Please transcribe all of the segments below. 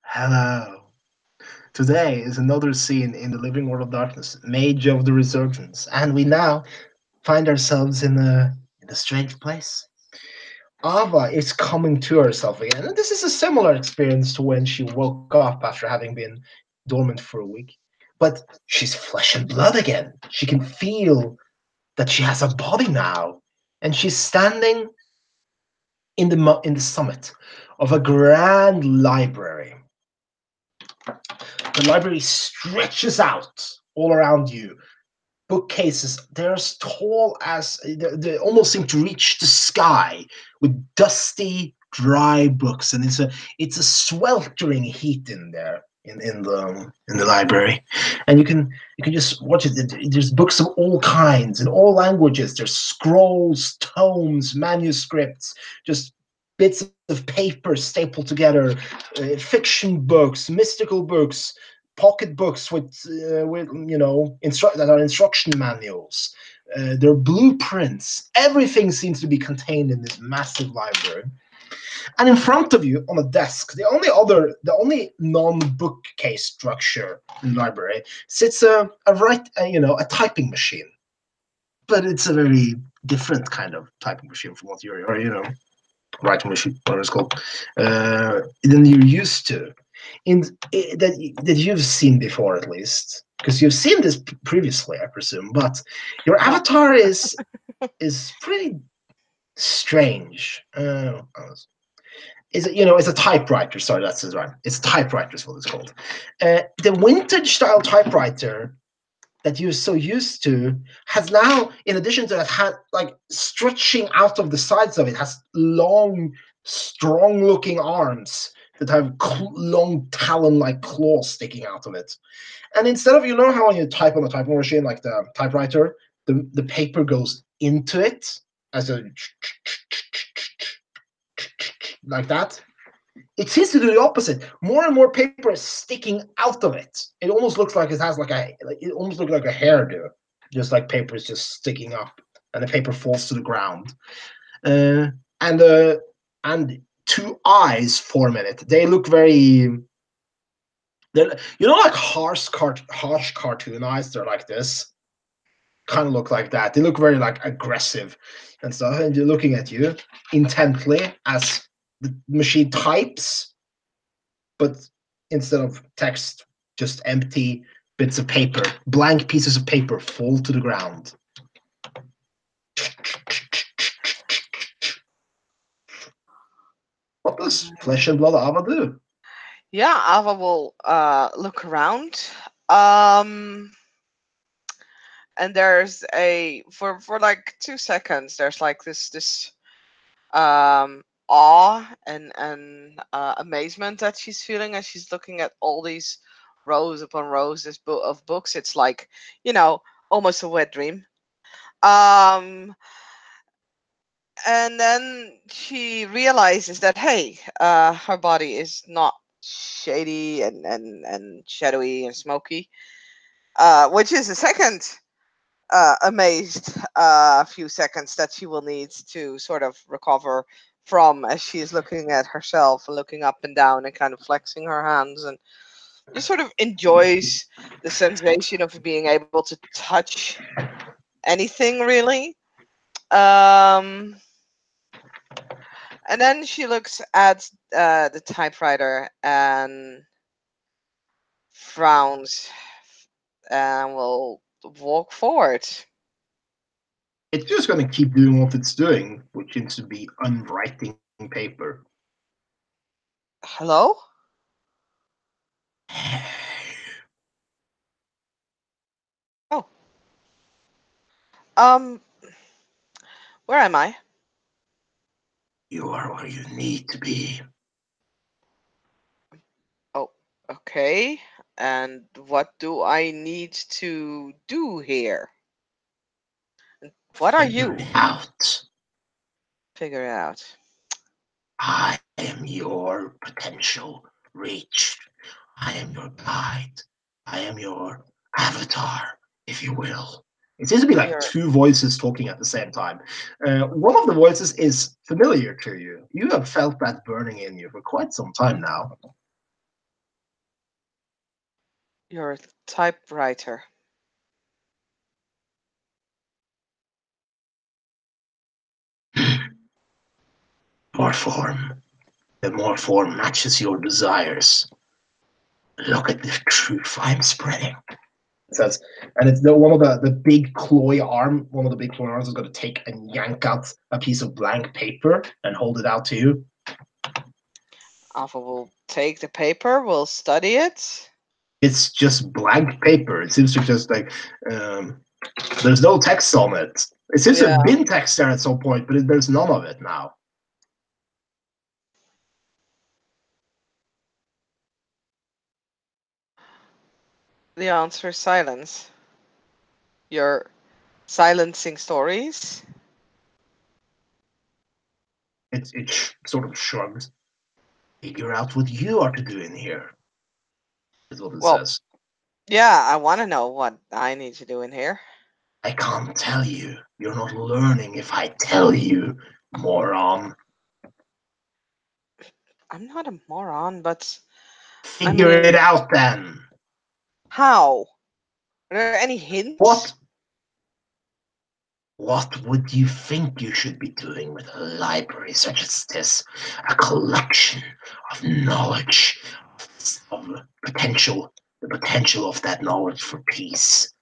Hello. Today is another scene in the living world of darkness, Mage of the Resurgence, and we now find ourselves in a strange place. Ava is coming to herself again, and this is a similar experience to when she woke up after having been dormant for a week. But she's flesh and blood again. She can feel that she has a body now, and she's standing in the summit of a grand library. The library stretches out all around you. Bookcases, they're as tall as they almost seem to reach the sky with dusty, dry books, and it's a sweltering heat in there in the library, and you can just watch it. There's books of all kinds in all languages. There's scrolls, tomes, manuscripts, just bits of paper stapled together, fiction books, mystical books, pocket books with that are instruction manuals. There are blueprints. Everything seems to be contained in this massive library. And in front of you on a desk, the only non-bookcase structure in the library sits a typing machine. But it's a very different kind of typing machine from what you're writing machine, what it's called, than you're used to, in that you've seen before, at least, because you've seen this previously, I presume. But your No. avatar is pretty strange. It's a typewriter. Sorry, that's right. It's a typewriter is what it's called. The vintage style typewriter that you're so used to has now, in addition to that, had like stretching out of the sides of it, has long, strong looking arms that have long talon like claws sticking out of it. And instead of, how when you type on a typing machine, like the typewriter, the paper goes into it as a like that. It seems to do the opposite. More and more paper is sticking out of it. It almost looks like it has it almost looks like a hairdo, just like paper is just sticking up, and the paper falls to the ground. Uh, and and two eyes form in it. They look very, like harsh cartoon eyes. They're like this, kind of look like that. They look very like aggressive and stuff, and they're looking at you intently as the machine types, but instead of text, just empty bits of paper, blank pieces of paper fall to the ground. What does Flesh and Blood Ava do? Yeah, Ava will look around. Um and there's a for like 2 seconds there's like this awe and amazement that she's feeling as she's looking at all these rows upon rows of books. It's like, you know, almost a wet dream. Um and then she realizes that, hey, her body is not shady and shadowy and smoky, which is a second amazed few seconds that she will need to sort of recover from, as she is looking at herself and looking up and down and kind of flexing her hands and just sort of enjoys the sensation of being able to touch anything really. Um, and then she looks at the typewriter and frowns and will walk forward. It's just going to keep doing what it's doing, which seems to be unwriting paper. Hello? Oh, um, where am I? You are where you need to be. Oh, okay. And what do I need to do here? What are Figure you? it out. Figure it out. I am your potential reached. I am your guide. I am your avatar, if you will. It seems to be like You're two voices talking at the same time. One of the voices is familiar to you. You have felt that burning in you for quite some time now. Your typewriter. More form. The more form matches your desires. Look at the truth I'm spreading. It says, and it's one of the big clawy arm, one of the big clawy arms is going to take and yank out a piece of blank paper and hold it out to you. Alpha will take the paper, will study it. It's just blank paper. It seems to just like there's no text on it. It seems to have been text there at some point, but there's none of it now. The answer is silence. You're silencing stories. It sort of shrugs. Figure out what you are to do in here, is what it says. Yeah, I want to know what I need to do in here. I can't tell you. You're not learning if I tell you, moron. I'm not a moron, but Figure it out then. How? Are there any hints? What would you think you should be doing with a library such as this? A collection of knowledge, of the potential of that knowledge for peace,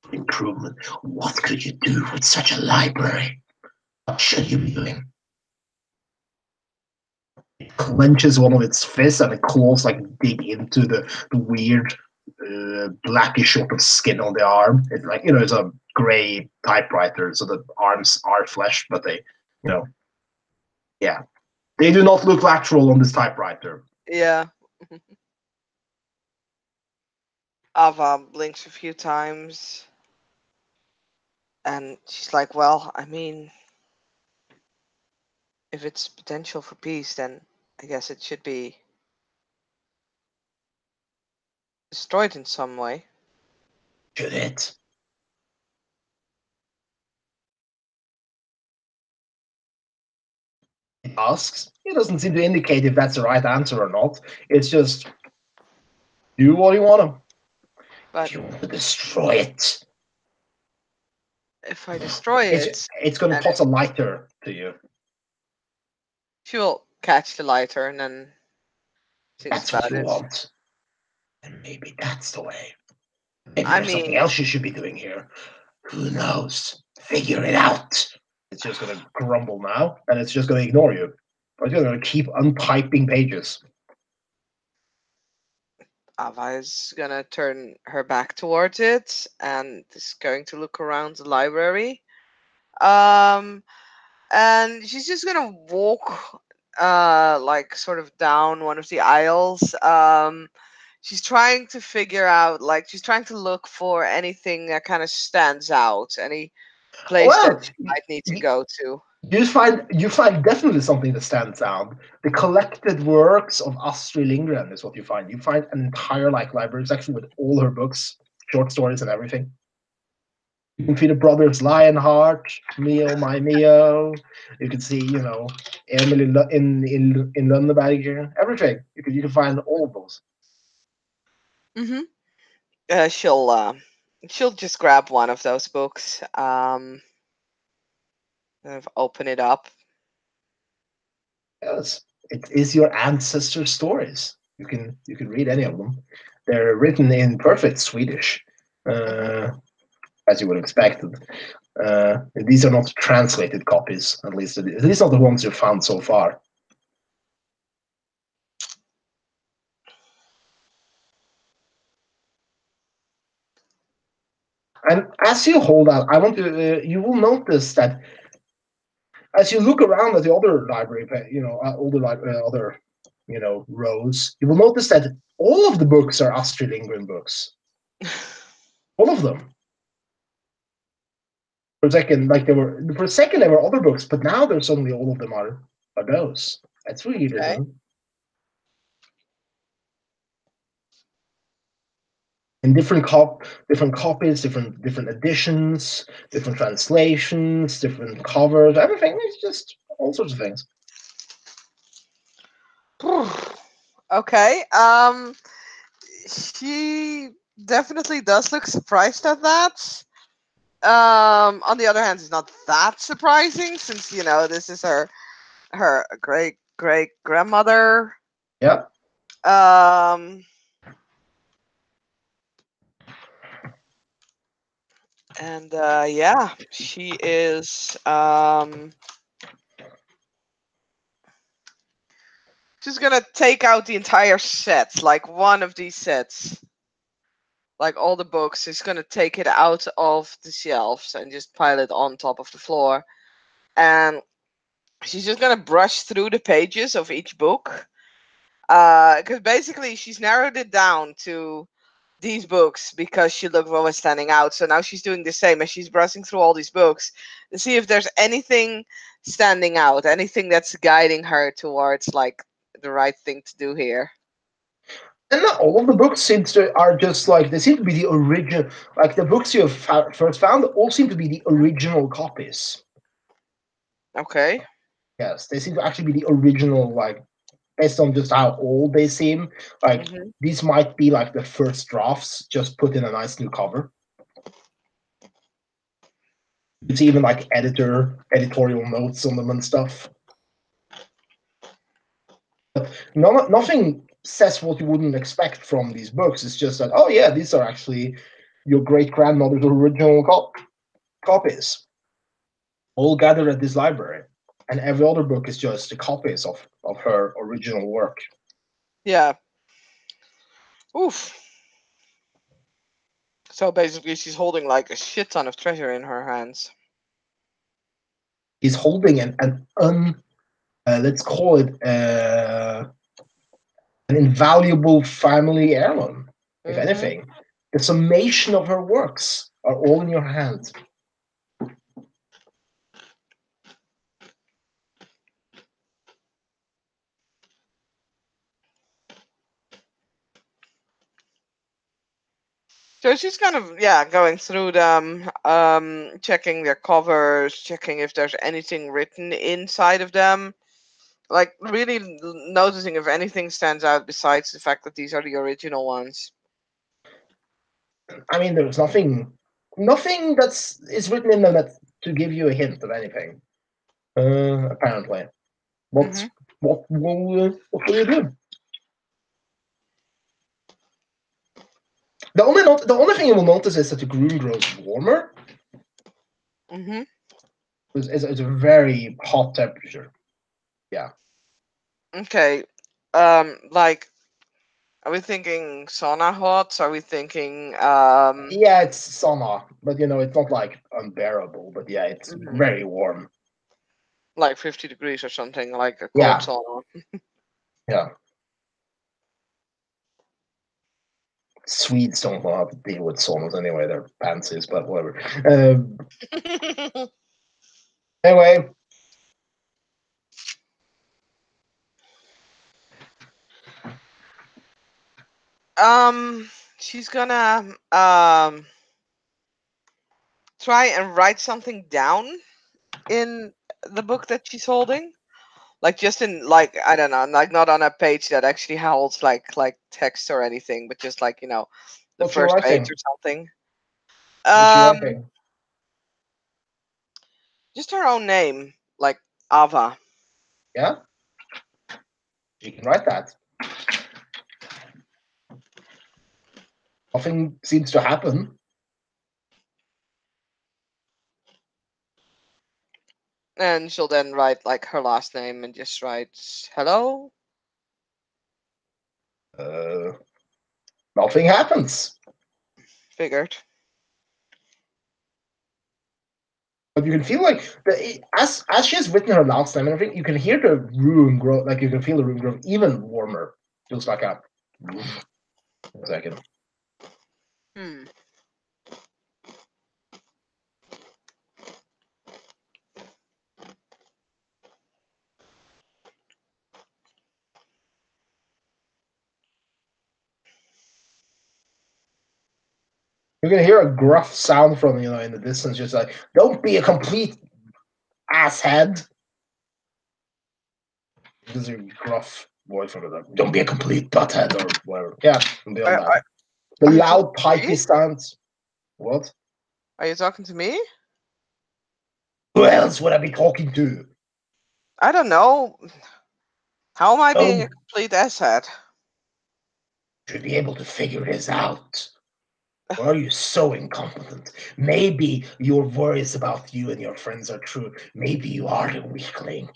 for improvement. What could you do with such a library? What should you be doing? It clenches one of its fists and the claws like dig into the weird blackish sort of skin on the arm. It's like, it's a gray typewriter, so the arms are flesh, but they, yeah, they do not look natural on this typewriter. Yeah. Ava blinks a few times, and she's like, well, if it's potential for peace, then I guess it should be destroyed in some way. Should it? It asks. It doesn't seem to indicate if that's the right answer or not. It's just do what you want to. But if you want to destroy it, if I destroy it's going to toss a lighter to you. She will catch the lighter and then thinks That's what about you it. want. And maybe that's the way. Maybe there's something else you should be doing here. Who knows? Figure it out. It's just going to grumble now, and it's just going to ignore you. Or it's going to keep untyping pages. Ava is gonna turn her back towards it and is going to look around the library. And she's just gonna walk like sort of down one of the aisles. She's trying to figure out, like, she's trying to look for anything that kind of stands out, any place that she might need to go to. You find definitely something that stands out. The collected works of Astrid Lindgren is what you find. You find an entire library section with all her books, short stories, and everything. You can see the brothers Lionheart, Mio, My Mio. You can see, Emily in Lönneberger, everything. You can find all of those. She'll just grab one of those books, and open it up. Yes, it is your ancestors' stories. You can read any of them. They're written in perfect Swedish, as you would expect. These are not translated copies, at least not the ones you've found so far. And as you hold out, I want to. You will notice that as you look around at the other library, other rows, you will notice that all of the books are Astrid Lindgren books. All of them. For a second, they were other books, but now there's suddenly all of them are those. That's weird, isn't it? In different copies, different editions, different translations, different covers, everything. It's just all sorts of things. Okay. She definitely does look surprised at that. On the other hand, it's not that surprising since this is her great great grandmother. Yeah. Um, and yeah, she is. She's gonna take out the entire set, like one of these sets, like all the books. She's gonna take it out of the shelves and just pile it on top of the floor. And she's just gonna brush through the pages of each book. Because basically she's narrowed it down to these books because she looked what was standing out. So now she's doing the same as she's brushing through all these books to see if there's anything standing out, anything that's guiding her towards like the right thing to do here. And not all of the books are just like they seem to be the original. Like the books you have first found all seem to be the original copies. Okay. Yes, they seem to actually be the original, like based on just how old they seem. Like Hmm. these might be like the first drafts, just put in a nice new cover. It's even like editorial notes on them and stuff. But nothing says what you wouldn't expect from these books. It's just that, oh yeah, these are actually your great grandmother's original copies, all gathered at this library. And every other book is just the copies of her original work. Yeah. Oof. So basically, she's holding like a shit ton of treasure in her hands. He's holding let's call it an invaluable family heirloom, if Hmm. anything. The summation of her works are all in your hand. So she's kind of going through them, checking their covers, checking if there's anything written inside of them, like really noticing if anything stands out besides the fact that these are the original ones. I mean, there's nothing that's is written in them that to give you a hint of anything. Apparently, what Hmm. what will you do? The only thing you will notice is that the groom grows warmer. Hmm. It's a very hot temperature. Yeah. Okay. Like, are we thinking sauna hot? Are we thinking Yeah, it's sauna, but it's not like unbearable. But yeah, it's mhm, very warm. like 50 degrees or something, like a cold Yeah, sauna? yeah. Swedes don't know how to deal with saunas anyway. They're pansies, but whatever. Anyway, She's gonna try and write something down in the book that she's holding, like just in, like, I don't know, like not on a page that actually holds like text or anything, but just like the what's your first page writing? or something. What's your um writing? just her own name, like Ava. Yeah, you can write that. Nothing seems to happen. And she'll then write like her last name and just write hello. Uh, Nothing happens. Figured. But you can feel like as she has written her last name and everything, you can hear the room grow. Like you can feel the room grow even warmer. Feels like a second. Hmm. You're gonna hear a gruff sound from in the distance, just like, "Don't be a complete asshead." This is gruff. voice from it. Don't be a complete butthead or whatever. Yeah, and beyond Are, that. are, The are you talking loud, to pipey me? sounds. What? Are you talking to me? Who else would I be talking to? I don't know. How am I being a Oh, complete asshat? should be able to figure this out. Or are you so incompetent? Maybe your worries about you and your friends are true. Maybe you are the weak link.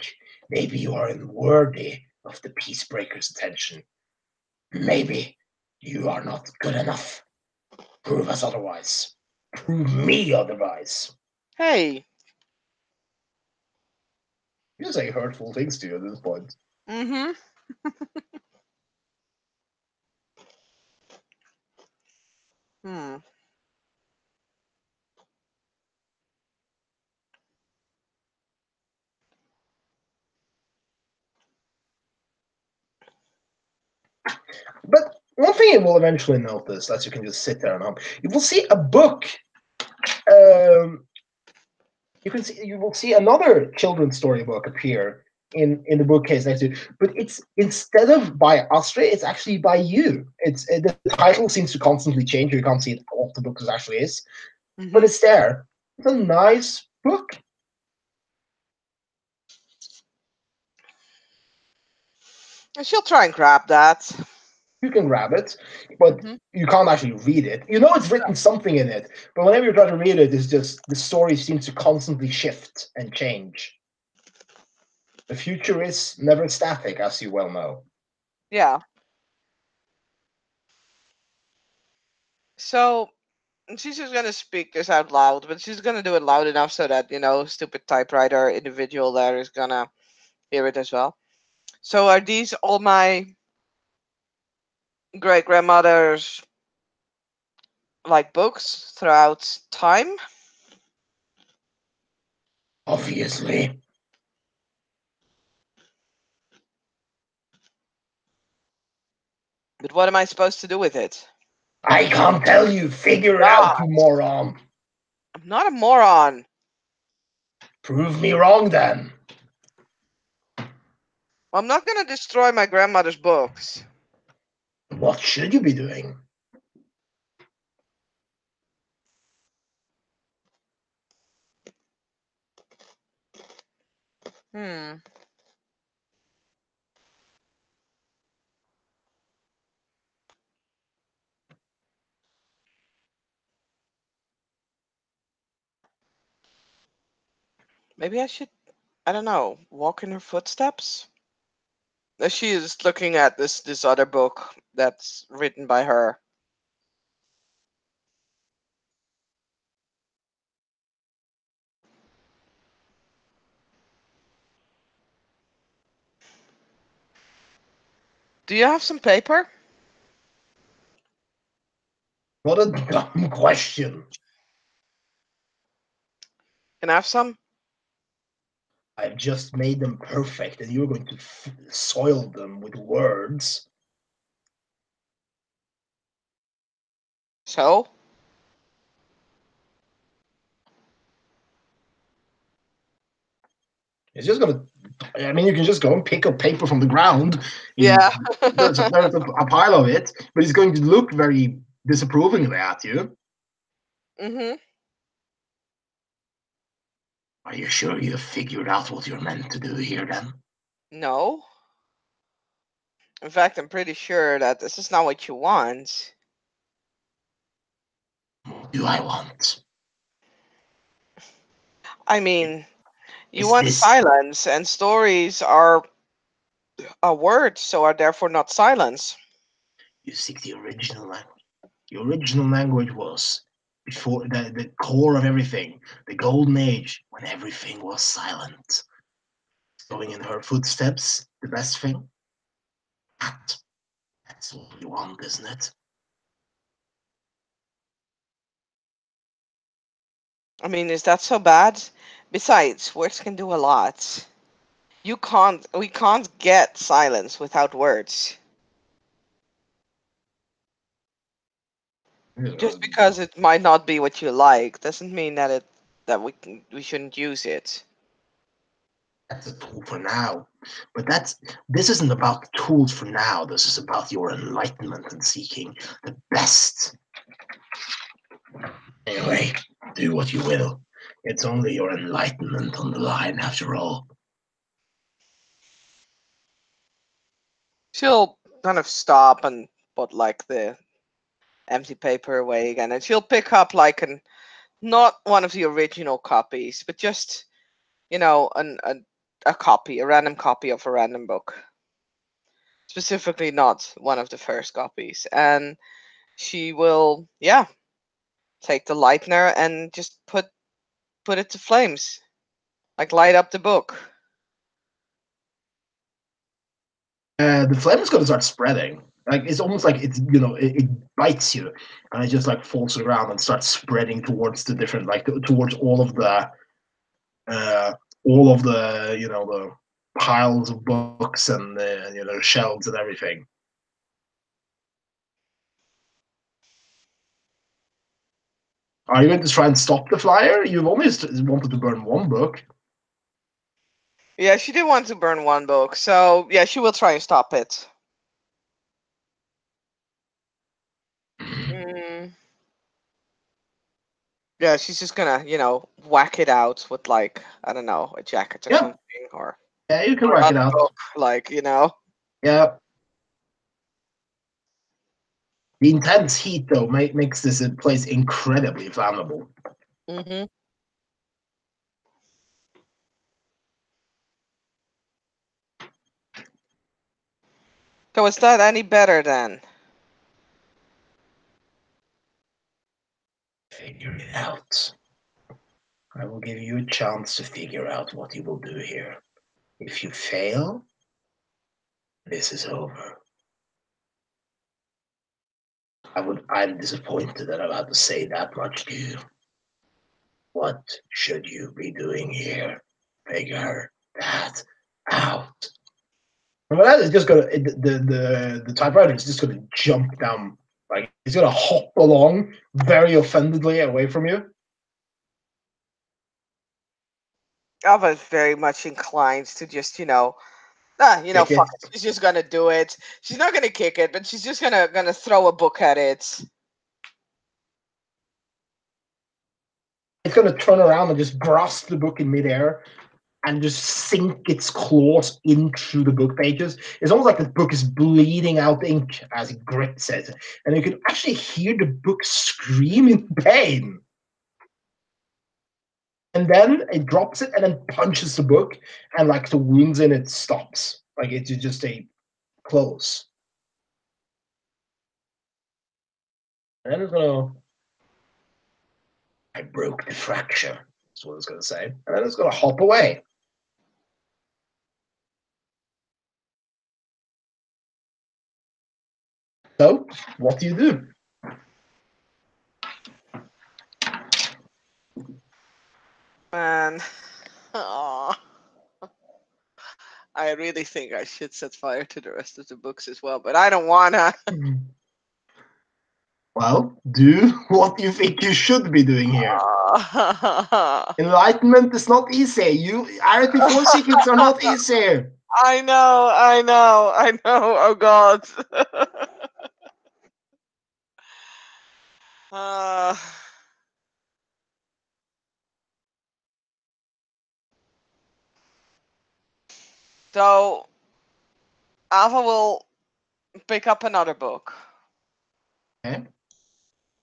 Maybe you are unworthy of the peacebreaker's attention. Maybe you are not good enough. Prove us otherwise. Prove me otherwise. Hey. You say hurtful things to you at this point. Mm-hmm. Hmm. But one thing you will eventually notice, as you can just sit there and hum, you will see a book. Um, you will see another children's storybook appear in the bookcase next to you. But it's instead of by Astrid, it's actually by you. It's the title seems to constantly change. You can't see what the book actually is, but Mm-hmm. it's there. It's a nice book. She'll try and grab that. You can grab it, but Mm-hmm. you can't actually read it. You know it's written something in it, but whenever you try to read it, it's just the story seems to constantly shift and change. The future is never static, as you well know. Yeah. So she's just gonna speak this out loud, but she's gonna do it loud enough so that, stupid typewriter individual there is gonna hear it as well. So are these all my great grandmother's like books throughout time? Obviously, But what am I supposed to do with it? I can't tell you. Figure it God, out, you moron. I'm not a moron. Prove me wrong then. I'm not gonna destroy my grandmother's books. What should you be doing? Hmm. Maybe I should, I don't know, walk in her footsteps? She is looking at this other book that's written by her. Do you have some paper? What a dumb question. Can I have some? I've just made them perfect, and you're going to soil them with words. So? It's just gonna. I mean, you can just go and pick up paper from the ground. Yeah. There's a pile of it, but it's going to look very disapprovingly at you. Mm-hmm. Are you sure you've figured out what you're meant to do here, then? No. In fact, I'm pretty sure that this is not what you want. What do I want? I mean, you Is want this silence, and stories are a word, so are therefore not silence. you seek the original language? The original language was before the core of everything, the golden age when everything was silent. Going in her footsteps, the best thing. That, that's what you want, isn't it? I mean, is that so bad? Besides, words can do a lot. We can't get silence without words. Just because it might not be what you like doesn't mean that we shouldn't use it. That's a tool for now. But this isn't about tools for now. This is about your enlightenment and seeking the best. Anyway, do what you will. It's only your enlightenment on the line after all. She'll kind of stop and put like the empty paper away again, and she'll pick up like not one of the original copies, but just a copy, a random copy of a random book, specifically not one of the first copies, and she will take the lightener and just put it to flames, like light up the book. The flame is going to start spreading. Like it's almost like it bites you, and it just like falls around and starts spreading towards the different towards uh, all of the piles of books and the shelves and everything. Are you going to try and stop the fire? You've only wanted to burn one book. Yeah, she did want to burn one book, so yeah, she will try and stop it. Mm. Yeah, she's just gonna, whack it out with like, I don't know, a jacket or Yeah, something, or yeah, you can or whack it another out. book, like. Yeah. The intense heat, though, makes this place incredibly flammable. Mm-hmm. So is that any better then? Figure it out. I will give you a chance to figure out what you will do here. If you fail, this is over. I'm disappointed that I'm about to say that much to you. What should you be doing here? Figure that out. And that is just gonna the typewriter is just gonna jump down, like he's gonna hop along very offendedly away from you. Alva's very much inclined to just, Kick fuck it. it. She's just gonna do it. She's not gonna kick it, but she's just gonna throw a book at it. It's gonna turn around and just grasp the book in midair and just sink its claws into the book pages. It's almost like the book is bleeding out ink as it grips it, and you can actually hear the book scream in pain. And then it drops it and then punches the book, and like the wounds in it stops. Like it's just a close. And then it's gonna. I broke the fracture. That's what it's gonna say. And then it's gonna hop away. So, what do you do? Man, aw. I really think I should set fire to the rest of the books as well, but I don't wanna. Well, do what you think you should be doing here. I Enlightenment is not easy. Arity 4 seekings are not easy. know, I know, I know. Oh God. uh, so Alpha will pick up another book. Okay.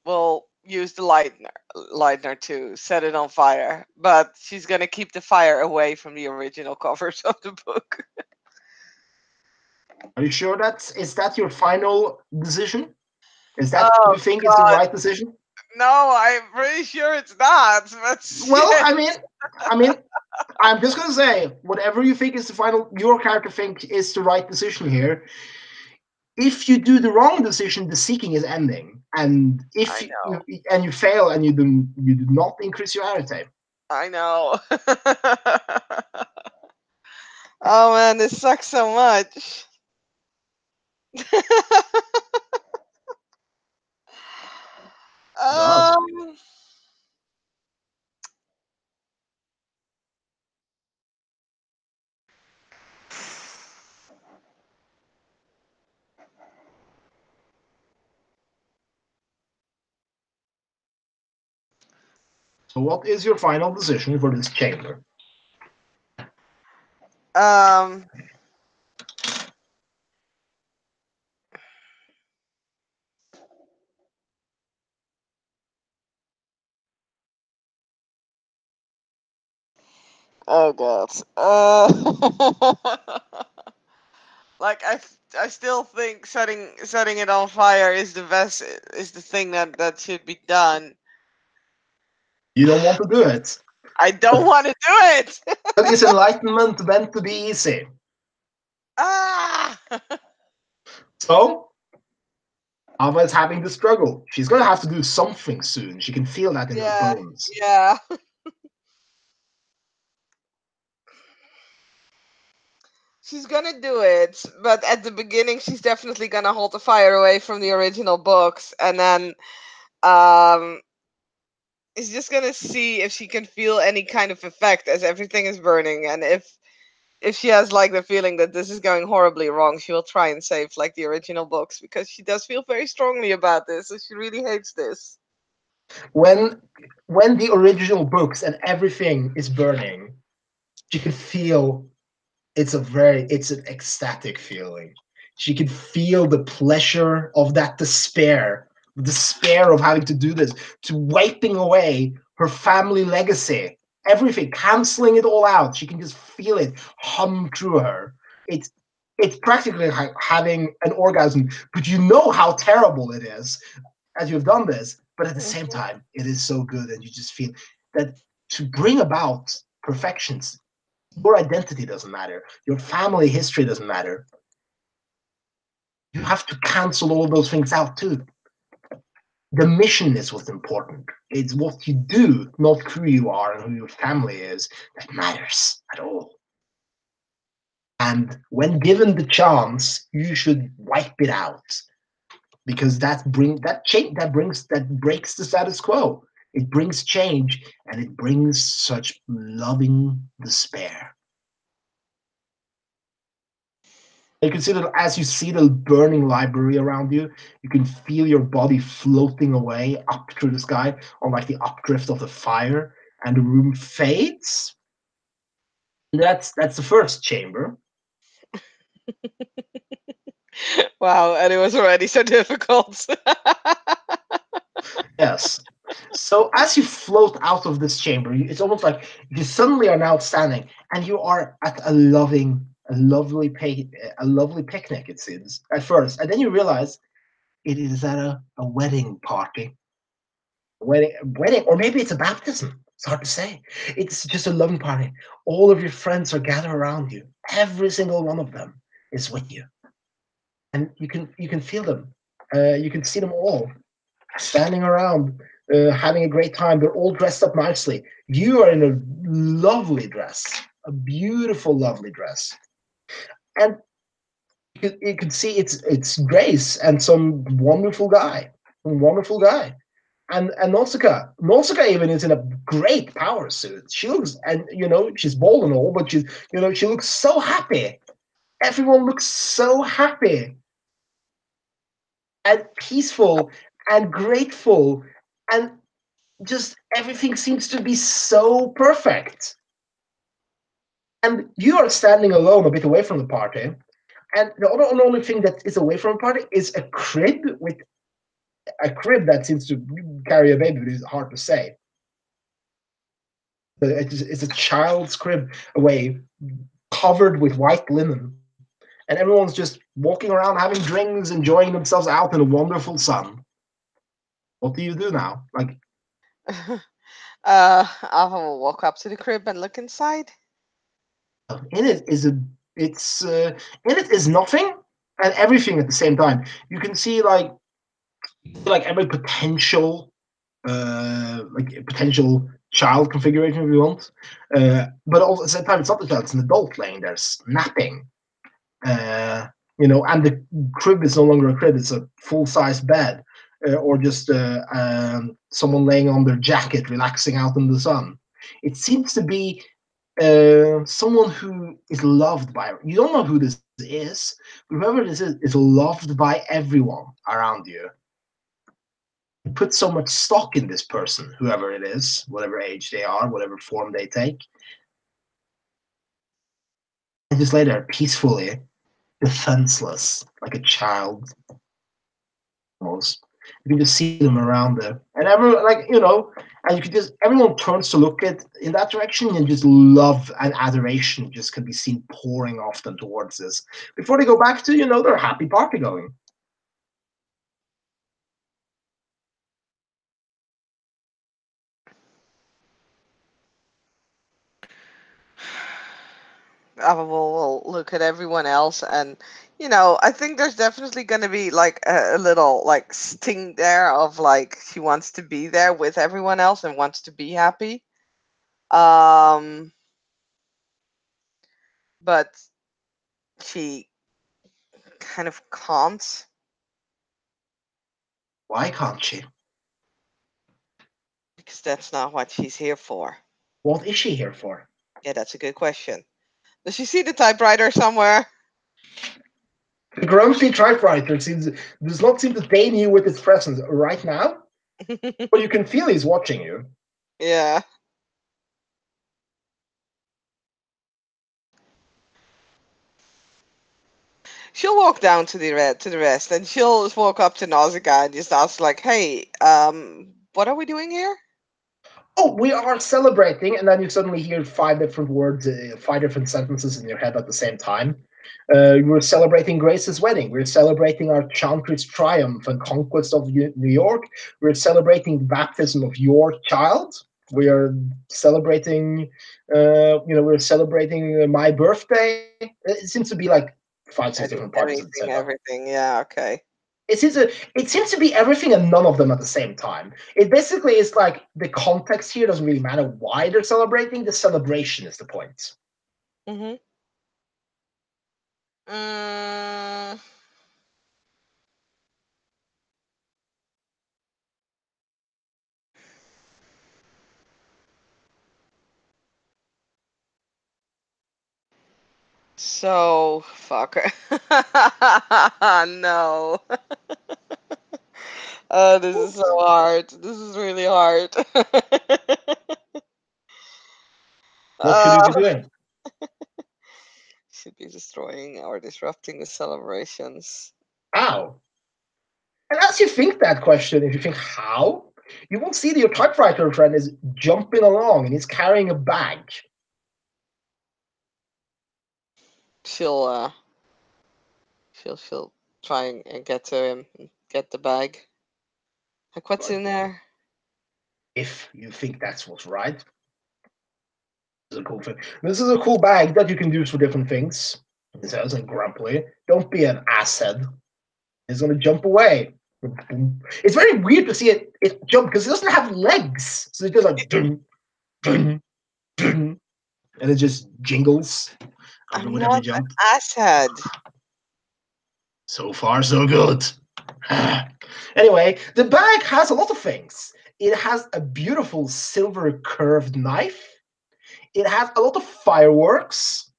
We'll use the lightener to set it on fire, but she's gonna keep the fire away from the original covers of the book. Are you sure is that your final decision? Is that what Oh you think is the God, right decision? no! I'm pretty sure it's not. But Well, shit. I mean, I'm just gonna say whatever you think is the final, your character think is the right decision here. If you do the wrong decision, the seeking is ending, and if I know. you fail and you do not increase your arity. I know. Oh man, this sucks so much. It does. um. So what is your final decision for this chamber? Um. Oh god. Like I still think setting it on fire is the best, is the thing that should be done. You don't want to do it. I don't want to do it. But is enlightenment meant to be easy? Ah. So Ava is having the struggle. She's going to have to do something soon. She can feel that in her Yeah. bones. Yeah. She's gonna do it, but at the beginning, she's definitely gonna hold the fire away from the original books, and then um, is just gonna see if she can feel any kind of effect as everything is burning, and if she has like the feeling that this is going horribly wrong, she will try and save like the original books, because she does feel very strongly about this, so she really hates this. When when the original books and everything is burning, she can feel it's an ecstatic feeling. She can feel the pleasure of that despair, the despair of having to do this, to wiping away her family legacy, everything, canceling it all out. She can just feel it hum through her. It's it's practically like having an orgasm, but you know how terrible it is as you've done this. But at the same Mhm. time, it is so good, and you just feel that to bring about perfections, your identity doesn't matter. Your family history doesn't matter. You have to cancel all those things out too. The mission is what's important. It's what you do, not who you are and who your family is, that matters at all. And when given the chance, you should wipe it out because that breaks the status quo. It brings change and it brings such loving despair. You can see that as you see the burning library around you, you can feel your body floating away up through the sky on like the updrift of the fire, and the room fades. That's the first chamber. Wow, and it was already so difficult. Yes. So as you float out of this chamber, it's almost like you suddenly are now standing, and you are at a lovely picnic. It seems at first, and then you realize it is at a wedding party. Wedding, or maybe it's a baptism. It's hard to say. It's just a loving party. All of your friends are gathered around you. Every single one of them is with you, and you can feel them. You can see them all standing around, having a great time. They're all dressed up nicely. You are in a lovely dress, a beautiful, lovely dress, and you can see it's Grace and some wonderful guy. And Nausicaa even is in a great power suit. She looks, and she's bold and all, but she looks so happy. Everyone looks so happy and peaceful and grateful, and just everything seems to be so perfect. And you are standing alone, a bit away from the party. And the only thing that is away from the party is a crib that seems to carry a baby, but it's hard to say. It's a child's crib away, covered with white linen, and everyone's just walking around, having drinks, enjoying themselves out in a wonderful sun. What do you do now? Like, I will walk up to the crib and look inside. in it is a it's in it is nothing and everything at the same time. You can see like every potential child configuration if you want, but also at the same time it's not the child; it's an adult laying there napping. uh, and the crib is no longer a crib; it's a full-size bed, or just someone laying on their jacket, relaxing out in the sun. It seems to be someone who is loved by. You don't know who this is. Whoever this is loved by everyone around you. put so much stock in this person, whoever it is, whatever age they are, whatever form they take. And just lay there peacefully, defenseless, like a child almost. You can just see them around there. And everyone, like, and you can just, everyone turns to look at in that direction, and just love and adoration just can be seen pouring off them towards this before they go back to, their happy party going. I will look at everyone else, and I think there's definitely going to be like a little like sting there of like she wants to be there with everyone else and wants to be happy. But she kind of can't. Why can't she? Because that's not what she's here for. What is she here for? Yeah, that's a good question. Does she see the typewriter somewhere? The grumpy typewriter does not seem to deign you with its presence right now, but you can feel he's watching you. Yeah. She'll walk down to the rest, and she'll just walk up to Nausicaa and just ask, like, "Hey, what are we doing here?" Oh, we are celebrating, and then you suddenly hear five different words, five different sentences in your head at the same time. We're celebrating Grace's wedding. We're celebrating our Chantry's triumph and conquest of New York. We're celebrating the baptism of your child. We are celebrating, we're celebrating my birthday. It seems to be like 5, 6 different parties at the same time. Everything. Yeah. Okay. It seems to be everything and none of them at the same time. It basically is like the context here doesn't really matter why they're celebrating. The celebration is the point. Mm-hmm. Mm, so fuck. No. Oh, this is so hard. This is really hard. What should we be uh, doing? should be destroying or disrupting the celebrations. How? And as you think that question, if you think how, you will see that your typewriter friend is jumping along and he's carrying a bag. She'll she'll try and get to him, and get the bag. Like, what's in there? If you think that's what's right, this is a cool thing. This is a cool bag that you can use for different things. He says, and grumpily, don't be an asshead. He's gonna jump away. It's very weird to see it jump because it doesn't have legs, so it just like dun, dun, dun, and it just jingles I'm with every not an jump. asshead. So far, so good. Anyway, the bag has a lot of things. It has a beautiful silver curved knife. It has a lot of fireworks.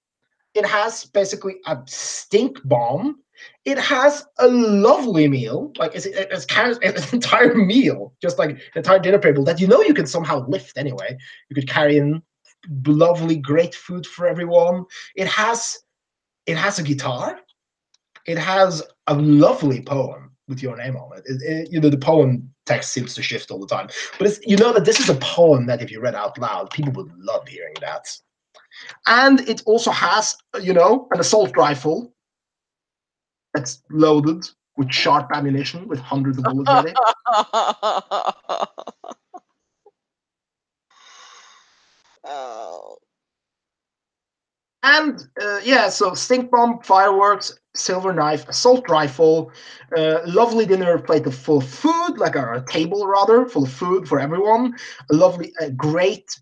It has basically a stink bomb. It has a lovely meal, like it's kind of an entire meal, just like an entire dinner table that you can somehow lift anyway. You could carry in lovely, great food for everyone. It has a guitar. It has a lovely poem with your name on it. The poem text seems to shift all the time, but that this is a poem that if you read out loud, people would love hearing that. And it also has, an assault rifle that's loaded with sharp ammunition with hundreds of bullets ready. Oh. And so stink bomb, fireworks, silver knife, assault rifle, lovely dinner plate of full of food, like a table rather, full of food for everyone. A lovely, great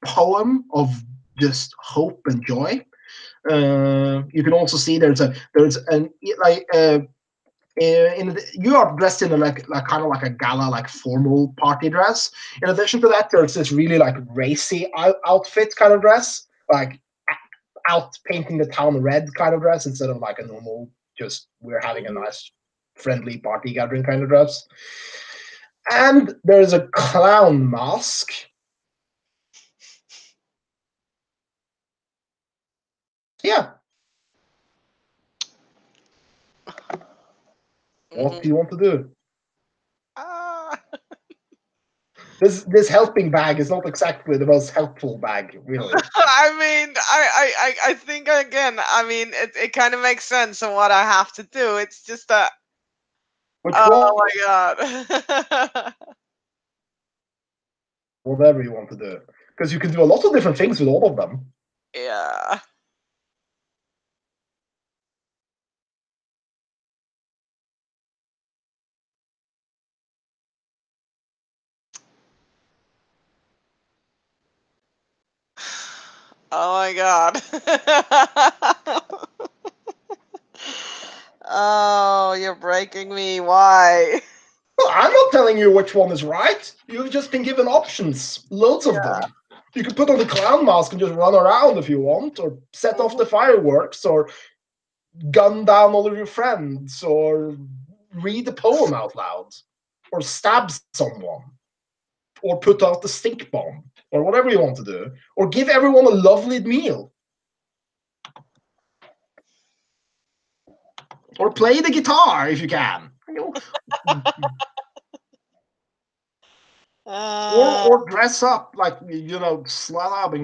poem of just hope and joy. You can also see there's an like you are dressed in like kind of like a gala, like formal party dress. In addition to that, there's this really like racy outfit kind of dress, like out painting the town red kind of dress instead of like a normal, just we're having a nice friendly party gathering kind of dress. And there's a clown mask. Yeah. What do you want to do? Ah. This helping bag is not exactly the most helpful bag, really. I mean, I think again. I mean, it kind of makes sense on what I have to do. It's just that. Which one? Oh my god. Whatever you want to do. Because you can do a lot of different things with all of them. Yeah. Oh my god. Oh, you're breaking me. Why? Well, I'm not telling you which one is right. You've just been given options. Loads of them. You can put on the clown mask and just run around if you want, or set off the fireworks, or gun down all of your friends, or read a poem out loud, or stab someone, or put out the stink bomb, or whatever you want to do, or give everyone a lovely meal, or play the guitar if you can. Uh, Or dress up like slut up and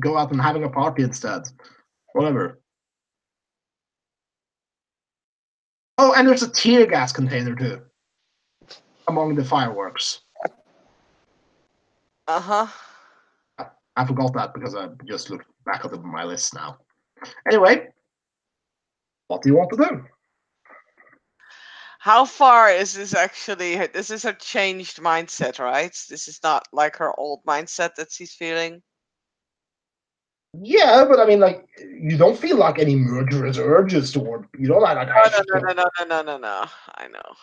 go out and having a party instead. Whatever. Oh, and there's a tear gas container too among the fireworks. uh-huh. I forgot that because I just looked back at my list now. Anyway, what do you want to do? How far is this actually? This is her changed mindset, right? This is not like her old mindset that she's feeling. Yeah, but I mean, like, you don't feel like any murderous urges toward. You don't like I No, should no, kill. no, no, no, no, no, no. I know.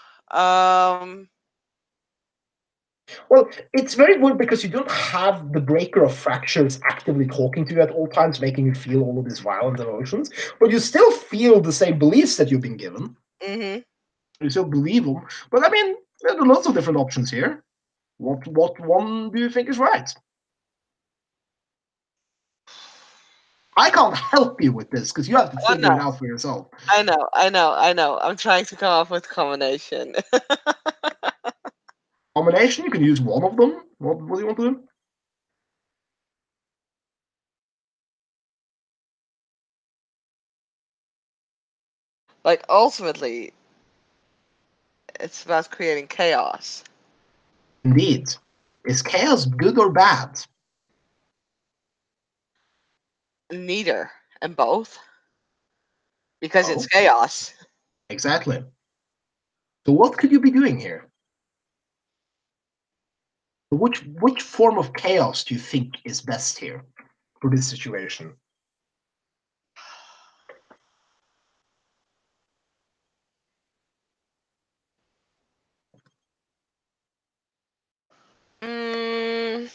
Well, it's very weird because you don't have the breaker of fractures actively talking to you at all times, making you feel all of these violent emotions, but you still feel the same beliefs that you've been given. Mm-hmm. You still believe them. But I mean, there are lots of different options here. What one do you think is right? I can't help you with this because you have to Oh figure no. it out for yourself. I know, I know, I know. I'm trying to come up with a combination. Combination, you can use one of them. What do you want to do? Like ultimately, it's about creating chaos. Indeed. Is chaos good or bad? Neither, and both, because it's Oh, chaos. exactly. So what could you be doing here? Which form of chaos do you think is best here for this situation? Mm,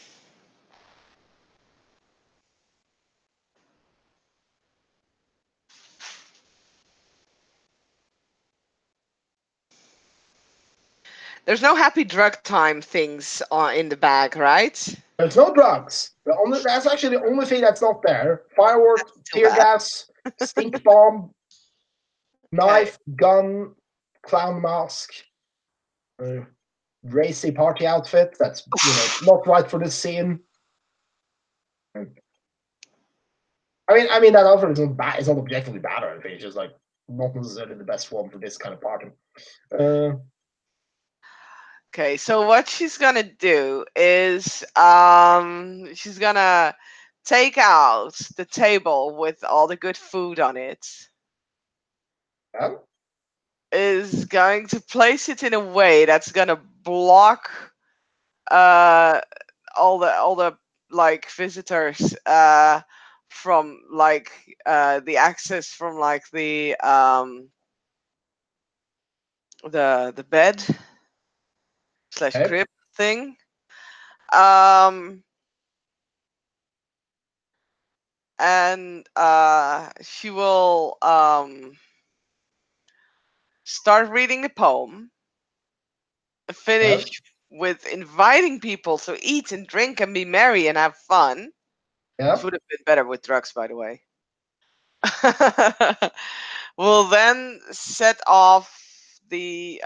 there's no happy drug time things in the bag, right? There's no drugs. That's actually the only thing that's not there. Firework, Too tear bad. gas, stink bomb, Okay. knife, gun, clown mask, racy party outfit. That's not right for this scene. I mean that outfit is not bad. It's not objectively bad or anything. It's just like not necessarily the best one for this kind of party. Uh, Okay, so what she's gonna do is she's gonna take out the table with all the good food on it, yeah. is going to place it in a way that's gonna block uh all the like visitors from like the access from like the bed slash Okay. crib thing. Um and she will start reading the poem, Yeah. finish with inviting people to eat and drink and be merry and have fun, which Yeah. would have been better with drugs, by the way, will then set off the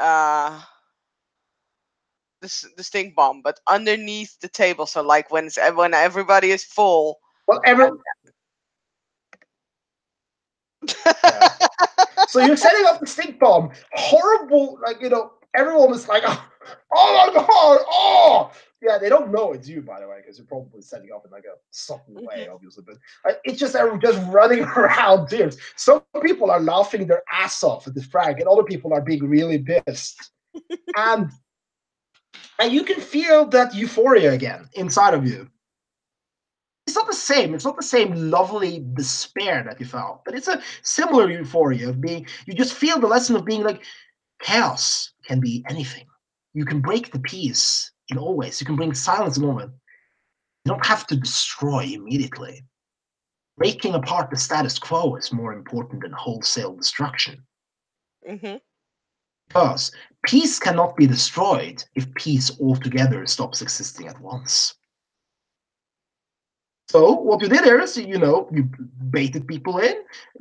the stink bomb, but underneath the table. So like when everybody is full. Well, every yeah. So you're setting up the stink bomb. Horrible, like everyone is like, oh my god, oh yeah. They don't know it's you, by the way, because you're probably setting up in like a subtle way, obviously. But it's just everyone just running around tears. Some people are laughing their ass off at this prank, and other people are being really pissed. And you can feel that euphoria again inside of you. It's not the same. It's not the same lovely despair that you felt, but it's a similar euphoria of being. You just feel the lesson of being like chaos can be anything. You can break the peace in all ways. You can bring silence in a moment. You don't have to destroy immediately. Breaking apart the status quo is more important than wholesale destruction. Mm-hmm. Because peace cannot be destroyed if peace altogether stops existing at once. So what you did here is, you baited people in,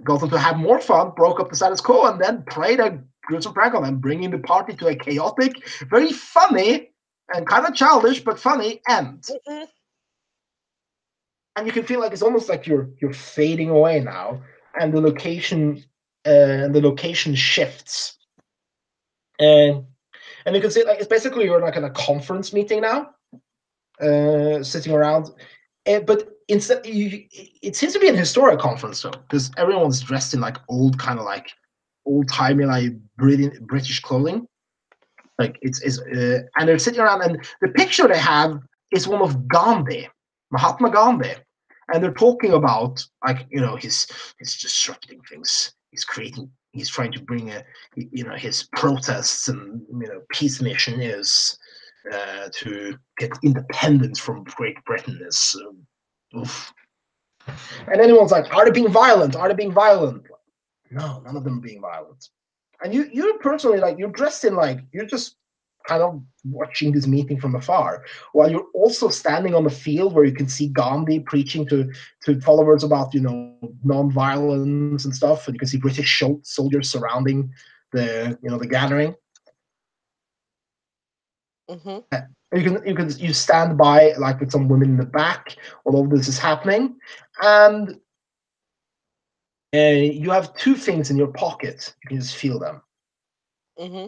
got them to have more fun, broke up the status quo, and then played a gruesome prank on them, bringing the party to a chaotic, very funny, and kind of childish, but funny end. Mm-hmm. And you can feel like it's almost like you're fading away now, and the location shifts. And you can see like it's basically you're like in a conference meeting now, sitting around. But instead, it seems to be an historic conference though, because everyone's dressed in like old kind of like old timey like British clothing. Like and they're sitting around, and the picture they have is one of Gandhi, Mahatma Gandhi, and they're talking about like he's disrupting things. He's trying to bring his protests and peace mission is to get independence from Great Britain is. Oof. And anyone's like, are they being violent? Are they being violent? No, none of them are being violent. And you personally, like, you're dressed in like you're just kind of watching this meeting from afar, while you're also standing on the field where you can see Gandhi preaching to followers about non-violence and stuff, and you can see British soldiers surrounding the gathering. Mm-hmm. You stand by like with some women in the back while all this is happening, and you have two things in your pocket. You can just feel them. Mm-hmm.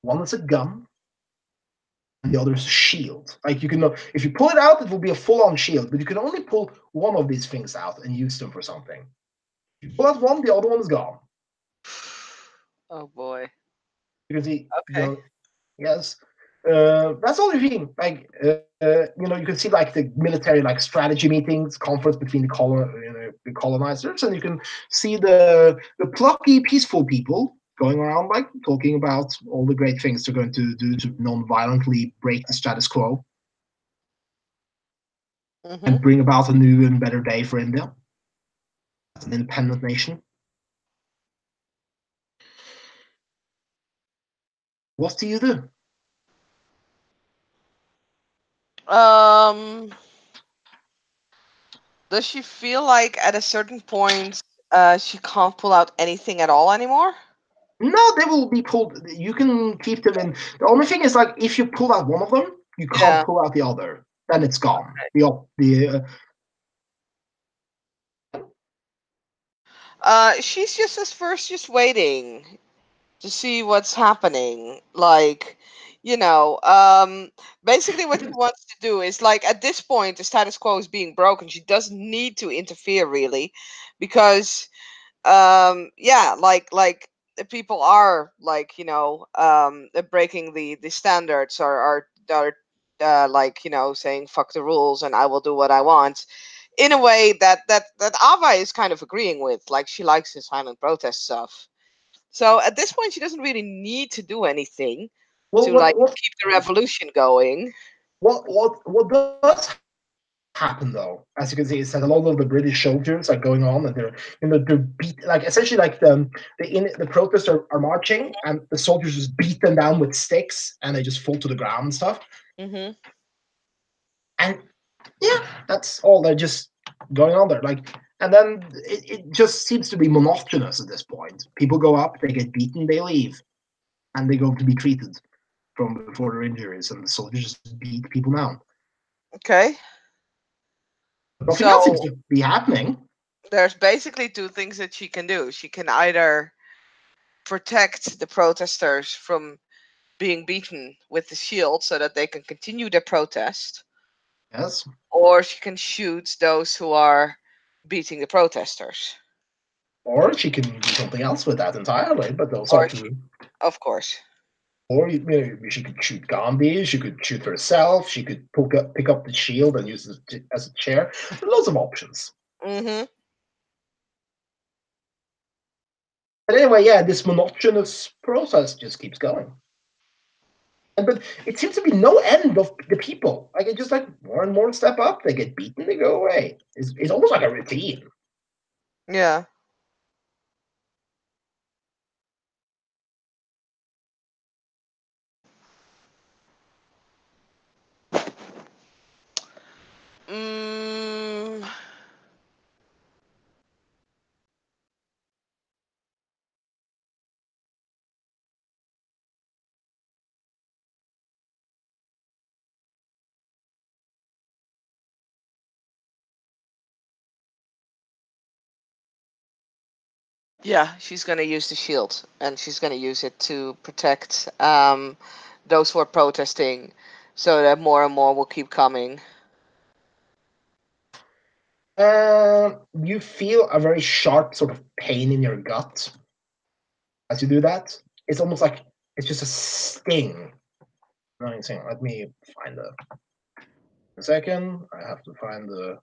One is a gun, and the other is a shield. Like if you pull it out, it will be a full-on shield, but you can only pull one of these things out and use them for something. If you pull out one, the other one is gone. Oh boy. Because Okay. yes, that's all you're seeing. Like you can see like the military like strategy meetings, conference between the colonizers, and you can see the plucky, peaceful people going around like talking about all the great things they're going to do to non-violently break the status quo Mm-hmm. and bring about a new and better day for India as an independent nation. What do you do? Um. Does she feel like at a certain point, she can't pull out anything at all anymore? No, they will be pulled. You can keep them in. The only thing is, like, if you pull out one of them, you can't Yeah. pull out the other. Then it's gone. The She's just at first just waiting to see what's happening. Like, you know, um, basically what she wants to do is like at this point the status quo is being broken. She doesn't need to interfere really, because yeah, like the people are like breaking the standards, are like saying fuck the rules and I will do what I want, in a way that Ava is kind of agreeing with. Like she likes the silent protest stuff. So at this point, she doesn't really need to do anything well, to like keep the revolution going. what does happen happen though. As you can see, it's like a lot of the British soldiers are going on, and they're beat like essentially like the protesters are marching, and the soldiers just beat them down with sticks, and they just fall to the ground and stuff. Mm-hmm. And yeah, that's all. They're just going on there, like, and then it just seems to be monotonous at this point. People go up, they get beaten, they leave, and they go to be treated from before their injuries, and the soldiers just beat people down. Okay. Nothing else seems So to be happening. there's basically two things that she can do. She can either protect the protesters from being beaten with the shield so that they can continue their protest, Yes. or she can shoot those who are beating the protesters. Or she can do something else with that entirely, but those are Or she, two. of course. Or she could shoot Gandhi, she could shoot herself, she could pick up the shield and use it as a chair. There are lots of options. Mm-hmm. But anyway, yeah, this monotonous process just keeps going. But it seems to be no end of the people. Like, it just like more and more step up, they get beaten, they go away. It's almost like a routine. Yeah. Mm, yeah, she's going to use the shield, and she's going to use it to protect those who are protesting, so that more and more will keep coming. You feel a very sharp sort of pain in your gut as you do that. It's almost like it's just a sting. Let me find a second. I have to find the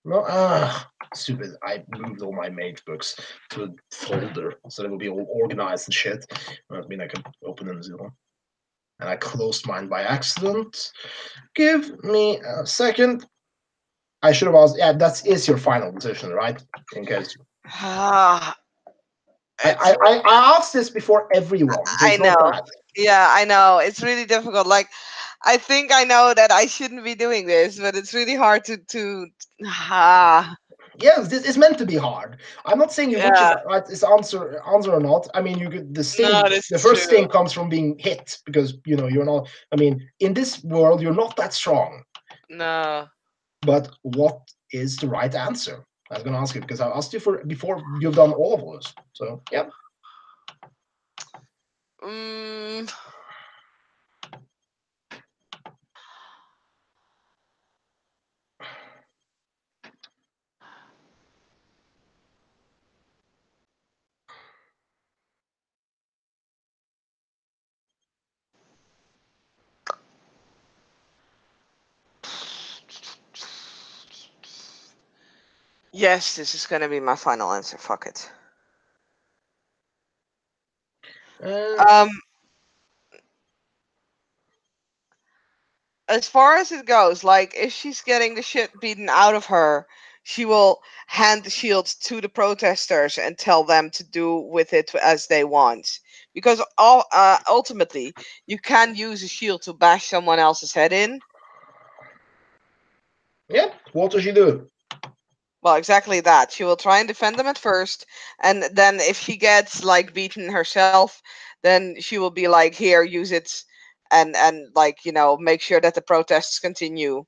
no stupid. I moved all my Mage books to a folder so they will be all organized and shit. That mean I can open them zero. And I closed mine by accident. Give me a second. I should have asked. Yeah, that is your final decision, right? In case Ah, it's I asked this before everyone, so I it's not know. bad. Yeah, I know. It's really difficult. Like, I think I know that I shouldn't be doing this, but it's really hard to ah, Yes, this is meant to be hard. I'm not saying which is yeah. right is answer or not. I mean, you could the No, sting. this The is first true. sting comes from being hit because you're not. I mean, in this world, you're not that strong. No. But what is the right answer? I was going to ask you because I asked you for before you've done all of those. So yeah. Mm, yes, this is gonna be my final answer. Fuck it. Uh, Um, as far as it goes, like if she's getting the shit beaten out of her, she will hand the shield to the protesters and tell them to do with it as they want. Because ultimately, you can use a shield to bash someone else's head in. yeah. What does she do? Well, exactly that. She will try and defend them at first, and then if she gets like beaten herself, then she will be like, "Here, use it," and like make sure that the protests continue.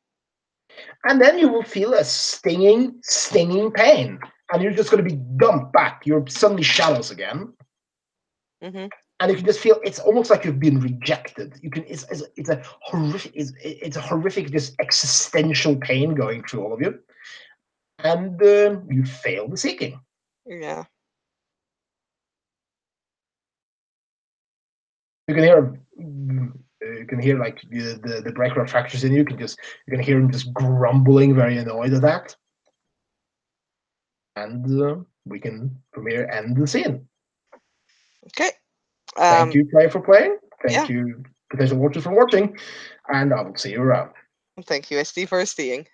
And then you will feel a stinging pain, and you're just going to be dumped back. You're suddenly shadows again, Hmm. and you can just feel it's almost like you've been rejected. You can it's a horrific it's a horrific just existential pain going through all of you, and you fail the seeking. Yeah. You can hear you can hear like the breaker fractures in you. You can hear him just grumbling, very annoyed at that, and we can from here end the scene. Okay. Thank Um. you, play for playing. Thank Yeah. you, potential watchers, for watching, and I will see you around. Thank you, SD, for seeing.